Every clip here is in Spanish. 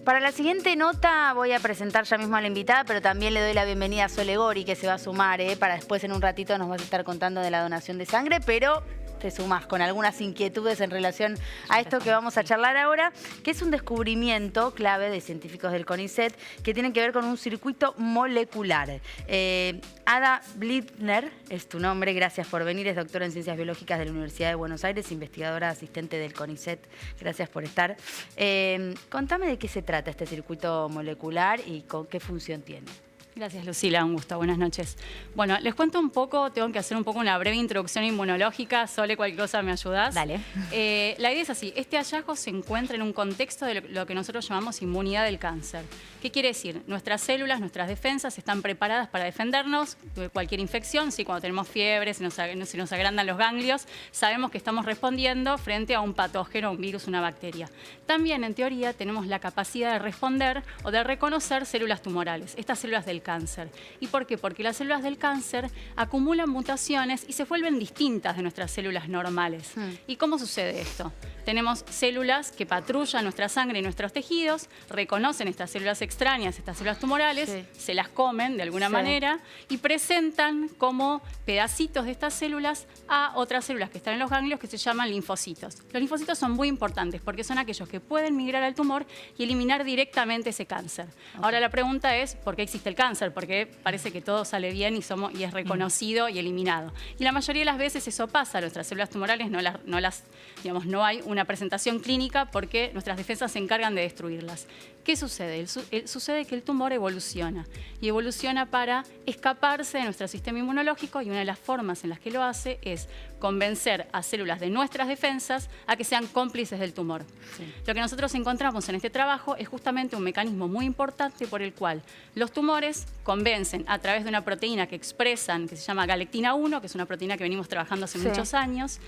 Para la siguiente nota voy a presentar ya mismo a la invitada, pero también le doy la bienvenida a Sole Gori, que se va a sumar, para después en un ratito nos vas a estar contando de la donación de sangre, pero te sumás con algunas inquietudes en relación a esto que vamos a charlar ahora, que es un descubrimiento clave de científicos del CONICET que tiene que ver con un circuito molecular. Ada Blidner es tu nombre, gracias por venir, es doctora en Ciencias Biológicas de la Universidad de Buenos Aires, investigadora asistente del CONICET, gracias por estar. Contame de qué se trata este circuito molecular y con qué función tiene. Gracias, Lucila. Un gusto. Buenas noches. Bueno, les cuento un poco, tengo que hacer un poco una breve introducción inmunológica. Sole, cualquier cosa me ayudás. Dale. La idea es así. Este hallazgo se encuentra en un contexto de lo que nosotros llamamos inmunidad del cáncer. ¿Qué quiere decir? Nuestras células, nuestras defensas están preparadas para defendernos de cualquier infección. Si cuando tenemos fiebre, se nos agrandan los ganglios, sabemos que estamos respondiendo frente a un patógeno, un virus, una bacteria. También, en teoría, tenemos la capacidad de responder o de reconocer células tumorales, estas células del cáncer. ¿Y por qué? Porque las células del cáncer acumulan mutaciones y se vuelven distintas de nuestras células normales. ¿Y cómo sucede esto? Tenemos células que patrullan nuestra sangre y nuestros tejidos, reconocen estas células extrañas, estas células tumorales, se las comen de alguna manera y presentan como pedacitos de estas células a otras células que están en los ganglios que se llaman linfocitos. Los linfocitos son muy importantes porque son aquellos que pueden migrar al tumor y eliminar directamente ese cáncer. Ahora la pregunta es, ¿por qué existe el cáncer? Porque parece que todo sale bien y es reconocido y eliminado. Y la mayoría de las veces eso pasa, nuestras células tumorales no hay una presentación clínica porque nuestras defensas se encargan de destruirlas. ¿Qué sucede? Sucede que el tumor evoluciona y evoluciona para escaparse de nuestro sistema inmunológico y una de las formas en las que lo hace es convencer a células de nuestras defensas a que sean cómplices del tumor. Lo que nosotros encontramos en este trabajo es justamente un mecanismo muy importante por el cual los tumores convencen a través de una proteína que expresan, que se llama galectina 1, que es una proteína que venimos trabajando hace muchos años.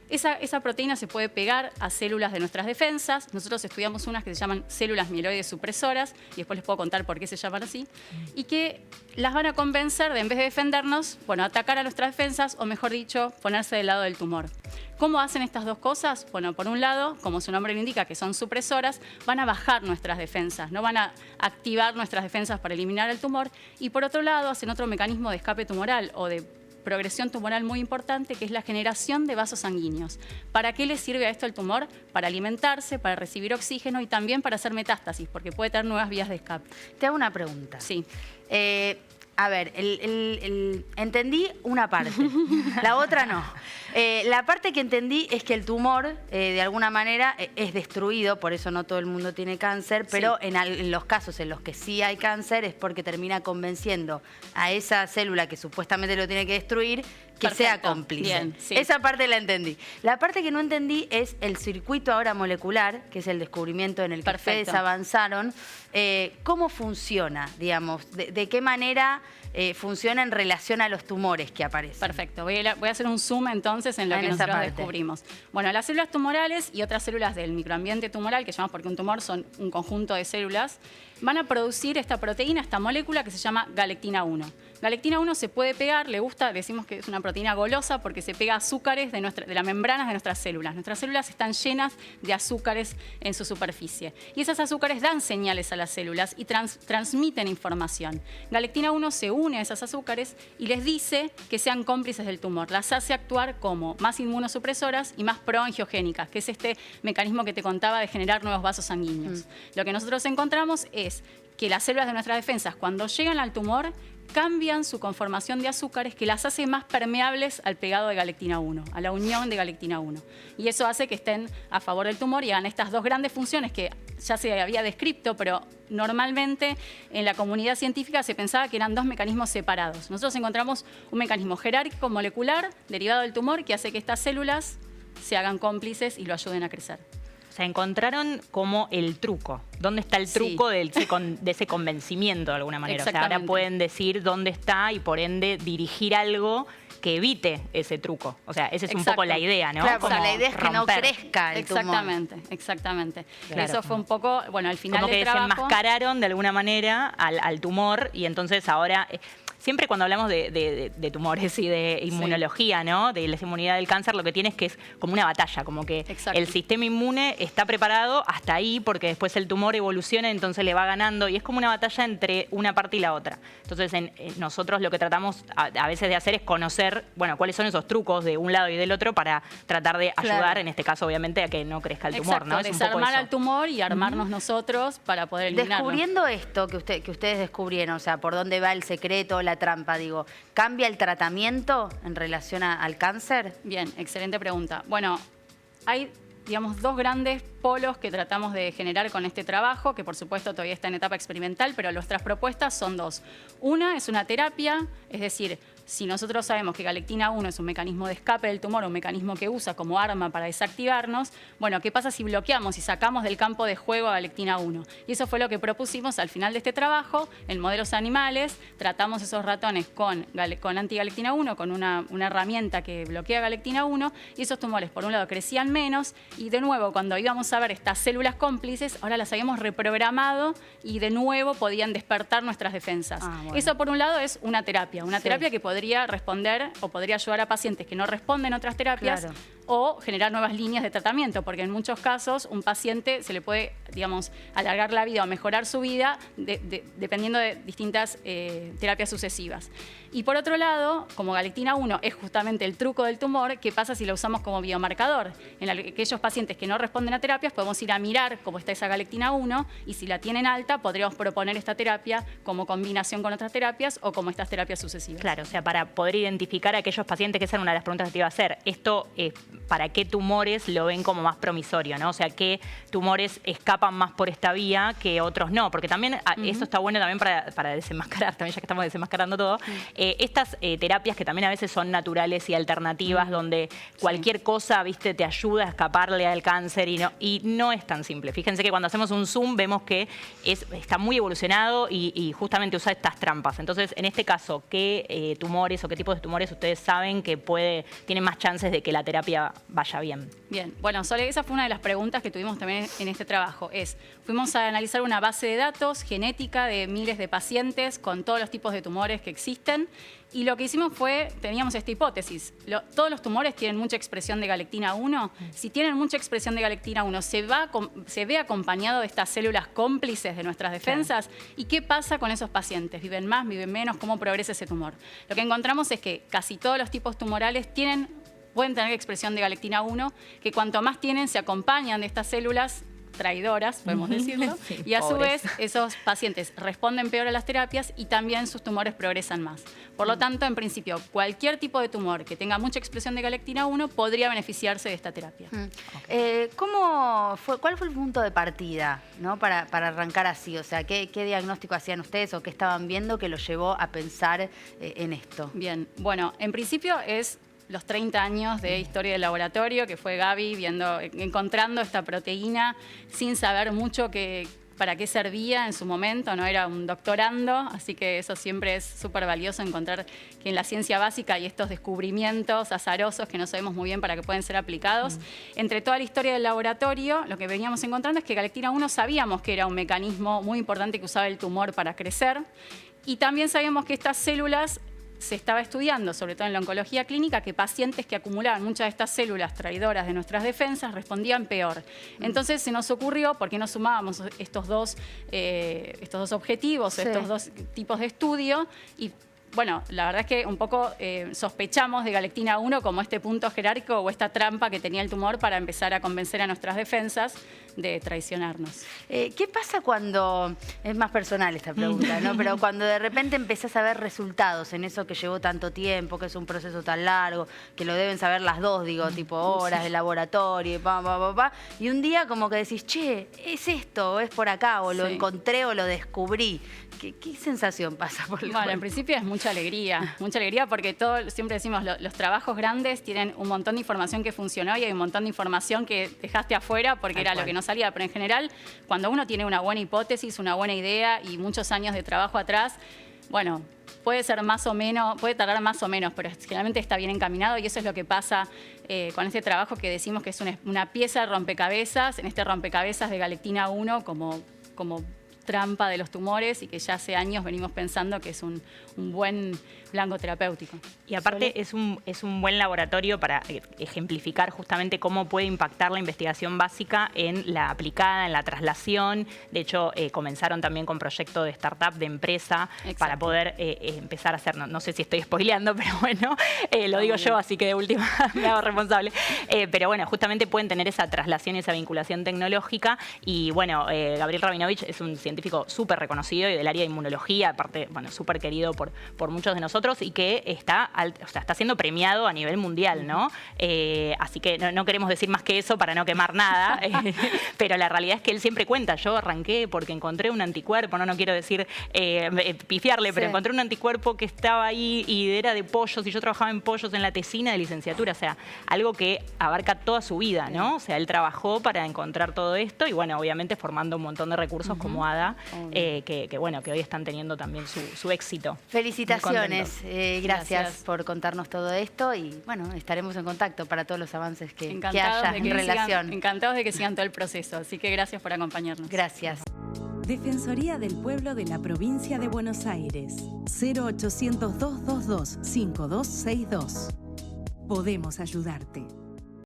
Esa proteína se puede pegar a células de nuestras defensas. Nosotros estudiamos unas que se llaman células mieloides supresoras, y después les puedo contar por qué se llaman así, y que las van a convencer de, en vez de defendernos, atacar a nuestras defensas, o mejor dicho, ponerse del lado del tumor. ¿Cómo hacen estas dos cosas? Bueno, por un lado, como su nombre lo indica, que son supresoras, van a bajar nuestras defensas, no van a activar nuestras defensas para eliminar el tumor, y por otro lado, hacen otro mecanismo de escape tumoral o de progresión tumoral muy importante, que es la generación de vasos sanguíneos. ¿Para qué le sirve a esto el tumor? Para alimentarse, para recibir oxígeno y también para hacer metástasis, porque puede tener nuevas vías de escape. Te hago una pregunta. Sí. A ver, entendí una parte, la otra no. La parte que entendí es que el tumor, de alguna manera, es destruido, por eso no todo el mundo tiene cáncer, pero en los casos en los que sí hay cáncer es porque termina convenciendo a esa célula que supuestamente lo tiene que destruir que sea cómplice. Bien, Esa parte la entendí. La parte que no entendí es el circuito ahora molecular, que es el descubrimiento en el que ustedes avanzaron. ¿Cómo funciona, digamos? ¿De qué manera funciona en relación a los tumores que aparecen? Perfecto. Voy a hacer un zoom entonces en lo que nosotros descubrimos. Bueno, las células tumorales y otras células del microambiente tumoral, que llamamos porque un tumor son un conjunto de células, van a producir esta proteína, esta molécula que se llama galectina 1. Galectina 1 se puede pegar, decimos que es una proteína golosa porque se pega a azúcares de las membranas de nuestras células. Nuestras células están llenas de azúcares en su superficie. Y esos azúcares dan señales a las células y transmiten información. Galectina 1 se une a esos azúcares y les dice que sean cómplices del tumor. Las hace actuar como más inmunosupresoras y más proangiogénicas, que es este mecanismo que te contaba de generar nuevos vasos sanguíneos. Lo que nosotros encontramos es que las células de nuestras defensas, cuando llegan al tumor, cambian su conformación de azúcares que las hace más permeables al pegado de galectina 1, a la unión de galectina 1. Y eso hace que estén a favor del tumor y hagan estas dos grandes funciones que ya se había descrito, pero normalmente en la comunidad científica se pensaba que eran dos mecanismos separados. Nosotros encontramos un mecanismo jerárquico molecular derivado del tumor que hace que estas células se hagan cómplices y lo ayuden a crecer. O sea, encontraron como el truco. ¿Dónde está el truco de ese convencimiento de alguna manera? O sea, ahora pueden decir dónde está y por ende dirigir algo que evite ese truco. O sea, esa es un poco la idea, ¿no? Claro, como la idea es que no crezca el tumor. Exactamente. Claro. Eso fue un poco, bueno, al final como del trabajo. Como que desenmascararon de alguna manera al tumor y entonces ahora... siempre cuando hablamos de tumores y de inmunología, ¿no? De la inmunidad del cáncer, lo que tiene es que es como una batalla, como que el sistema inmune está preparado hasta ahí porque después el tumor evoluciona, entonces le va ganando y es como una batalla entre una parte y la otra. Entonces nosotros lo que tratamos a veces de hacer es conocer, bueno, cuáles son esos trucos de un lado y del otro para tratar de ayudar, en este caso obviamente, a que no crezca el tumor, ¿no? Es desarmar al tumor y armarnos nosotros para poder eliminarlo. Descubriendo esto que ustedes descubrieron, o sea, por dónde va el secreto, la trampa, digo, ¿cambia el tratamiento en relación al cáncer? Bien, excelente pregunta. Bueno, hay, digamos, dos grandes polos que tratamos de generar con este trabajo, que por supuesto todavía está en etapa experimental, pero nuestras propuestas son dos. Una es una terapia, es decir, si nosotros sabemos que galectina 1 es un mecanismo de escape del tumor, un mecanismo que usa como arma para desactivarnos, bueno, ¿qué pasa si bloqueamos y sacamos del campo de juego a galectina 1? Y eso fue lo que propusimos al final de este trabajo, en modelos animales, tratamos esos ratones con antigalectina 1, con una herramienta que bloquea galectina 1, y esos tumores, por un lado, crecían menos, y de nuevo, cuando íbamos a ver estas células cómplices, ahora las habíamos reprogramado y de nuevo podían despertar nuestras defensas. Bueno. Eso, por un lado, es una terapia que podría responder o podría ayudar a pacientes que no responden a otras terapias o generar nuevas líneas de tratamiento, porque en muchos casos un paciente se le puede, digamos, alargar la vida o mejorar su vida dependiendo de distintas terapias sucesivas. Y por otro lado, como galectina 1 es justamente el truco del tumor, ¿qué pasa si lo usamos como biomarcador? En aquellos pacientes que no responden a terapias podemos ir a mirar cómo está esa galectina 1 y si la tienen alta podríamos proponer esta terapia como combinación con otras terapias o como estas terapias sucesivas. Claro, o sea, para poder identificar a aquellos pacientes, que esa era una de las preguntas que te iba a hacer, esto para qué tumores lo ven como más promisorio, ¿no? O sea, qué tumores escapan más por esta vía que otros no, porque también eso está bueno también para desenmascarar, también ya que estamos desenmascarando todo, estas terapias que también a veces son naturales y alternativas, donde cualquier cosa, viste, te ayuda a escaparle al cáncer y no es tan simple. Fíjense que cuando hacemos un zoom vemos que está muy evolucionado y justamente usa estas trampas. Entonces, en este caso, ¿qué tumores o qué tipos de tumores ustedes saben que tienen más chances de que la terapia vaya bien? Bien, bueno, Sole, esa fue una de las preguntas que tuvimos también en este trabajo. Fuimos a analizar una base de datos genética de miles de pacientes con todos los tipos de tumores que existen. Y lo que hicimos fue, teníamos esta hipótesis, todos los tumores tienen mucha expresión de galectina 1. Si tienen mucha expresión de galectina 1, se ve acompañado de estas células cómplices de nuestras defensas. Claro. ¿Y qué pasa con esos pacientes? ¿Viven más, viven menos? ¿Cómo progresa ese tumor? Lo que encontramos es que casi todos los tipos tumorales pueden tener expresión de galectina 1, que cuanto más tienen, se acompañan de estas células traidoras, podemos decirlo, y a su vez esos pacientes responden peor a las terapias y también sus tumores progresan más. Por lo tanto, en principio, cualquier tipo de tumor que tenga mucha expresión de galectina 1 podría beneficiarse de esta terapia. ¿Cuál fue el punto de partida, ¿no? para arrancar así? O sea, ¿qué diagnóstico hacían ustedes o qué estaban viendo que los llevó a pensar en esto? Bien, bueno, en principio es los 30 años de historia del laboratorio, que fue Gaby encontrando esta proteína sin saber mucho para qué servía en su momento, no era un doctorando, así que eso siempre es súper valioso, encontrar que en la ciencia básica hay estos descubrimientos azarosos que no sabemos muy bien para qué pueden ser aplicados. Entre toda la historia del laboratorio, lo que veníamos encontrando es que galectina 1 sabíamos que era un mecanismo muy importante que usaba el tumor para crecer, y también sabíamos que estas células se estaba estudiando, sobre todo en la oncología clínica, que pacientes que acumulaban muchas de estas células traidoras de nuestras defensas respondían peor. Entonces se nos ocurrió, ¿por qué no sumábamos estos dos objetivos, estos dos tipos de estudio? Y bueno, la verdad es que un poco sospechamos de galectina 1 como este punto jerárquico o esta trampa que tenía el tumor para empezar a convencer a nuestras defensas de traicionarnos. ¿Qué pasa cuando, es más personal esta pregunta, ¿no? Pero cuando de repente empezás a ver resultados en eso que llevó tanto tiempo, que es un proceso tan largo, que lo deben saber las dos, digo, tipo horas de laboratorio, y un día como que decís, che, es esto, o es por acá, o lo encontré o lo descubrí. ¿Qué sensación pasa por el cuerpo? En principio es mucha alegría porque siempre decimos, los trabajos grandes tienen un montón de información que funcionó y hay un montón de información que dejaste afuera porque era lo que no salía. Pero en general, cuando uno tiene una buena hipótesis, una buena idea y muchos años de trabajo atrás, bueno, puede ser más o menos, puede tardar más o menos, pero generalmente está bien encaminado y eso es lo que pasa con este trabajo que decimos que es una pieza de rompecabezas, en este rompecabezas de galectina 1 como trampa de los tumores y que ya hace años venimos pensando que es un buen blanco terapéutico. Y aparte es un buen laboratorio para ejemplificar justamente cómo puede impactar la investigación básica en la aplicada, en la traslación. De hecho, comenzaron también con proyectos de startup, de empresa, para poder empezar a hacer, no sé si estoy spoileando, pero bueno, lo digo yo, así que de última me hago responsable. Pero bueno, justamente pueden tener esa traslación y esa vinculación tecnológica. Y bueno, Gabriel Rabinovich es un científico súper reconocido y del área de inmunología, aparte, bueno, súper querido por muchos de nosotros y que está siendo premiado a nivel mundial, ¿no? Así que no queremos decir más que eso para no quemar nada, pero la realidad es que él siempre cuenta, yo arranqué porque encontré un anticuerpo, no quiero decir pifiarle, pero encontré un anticuerpo que estaba ahí y era de pollos y yo trabajaba en pollos en la tesina de licenciatura, o sea, algo que abarca toda su vida, ¿no? O sea, él trabajó para encontrar todo esto y bueno, obviamente formando un montón de recursos como ADA, que bueno, que hoy están teniendo también su éxito. Felicitaciones, gracias por contarnos todo esto y bueno, estaremos en contacto para todos los avances que haya en relación. Encantados de que sigan todo el proceso, así que gracias por acompañarnos. Gracias. Defensoría del Pueblo de la Provincia de Buenos Aires. 0800 222 5262. Podemos ayudarte.